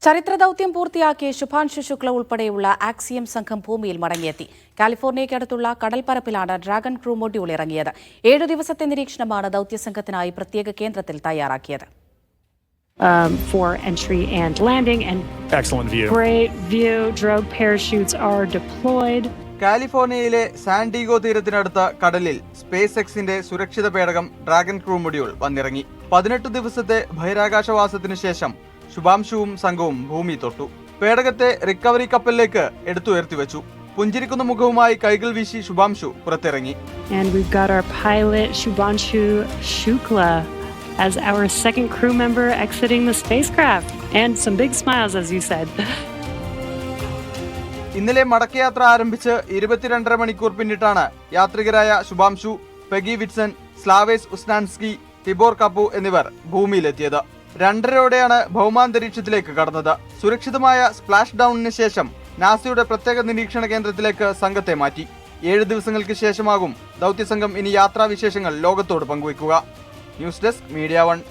ചരിത്രദൌത്യം പൂർത്തിയാക്കിയ ശുഭാൻഷു ശുക്ല ഉൾപ്പെടെയുള്ള ആക്സിയം സംഘം ഭൂമിയിൽ മടങ്ങിയെത്തി. കാലിഫോർണിയയ്ക്കടുത്തുള്ള കടൽപ്പരപ്പിലാണ് ഡ്രാഗൺ ക്രൂ മൊഡ്യൂൾ ഇറങ്ങിയത്. 7 ദിവസത്തെ നിരീക്ഷണമാണ് ദൌത്യസംഘത്തിനായി പ്രത്യേക കേന്ദ്രത്തിൽ തയ്യാറാക്കിയത്. For entry and landing and excellent view. Great view. Drogue parachutes are deployed. കാലിഫോർണിയയിലെ സാൻഡിഗോ തീരത്തിനടുത്ത കടലിൽ സ്പേസ് എക്സിന്റെ സുരക്ഷിത പേടകം ഡ്രാഗൺ ക്രൂ മൊഡ്യൂൾ വന്നിറങ്ങി. 18 ദിവസത്തെ ബഹിരാകാശവാസത്തിനു ശേഷം ശുഭാംശുവും സംഘവും ഭൂമി തൊട്ടു. പേടകത്തെ റിക്കവറി കപ്പലിലേക്ക് എടുത്തുയർത്തിവെച്ചു. പുഞ്ചിരിക്കുന്ന മുഖവുമായി കൈകൾ വീശി ശുഭാംശു പുറത്തിറങ്ങി. And we've got our pilot Shubhanshu Shukla as our second crew member exiting the spacecraft. And some big smiles, as you said. ഇന്നലെ മടക്കയാത്ര ആരംഭിച്ച് 22.5 മണിക്കൂർ പിന്നിട്ടാണ് യാത്രികരായ Shubhanshu, Peggy Whitson, Slawosz Uznanski, Tibor Kapu എന്നിവർ ഭൂമിയിലെത്തിയത്. 2:30 ഭൗമാന്തരീക്ഷത്തിലേക്ക് കടന്നത്. സുരക്ഷിതമായ സ്പ്ലാഷ് ഡൌണിന് ശേഷം നാസയുടെ പ്രത്യേക നിരീക്ഷണ കേന്ദ്രത്തിലേക്ക് സംഘത്തെ മാറ്റി. 7 ദിവസങ്ങൾക്ക് ശേഷമാകും ദൌത്യസംഘം ഇനി യാത്രാവിശേഷങ്ങൾ ലോകത്തോട് പങ്കുവയ്ക്കുക. News desk media 1.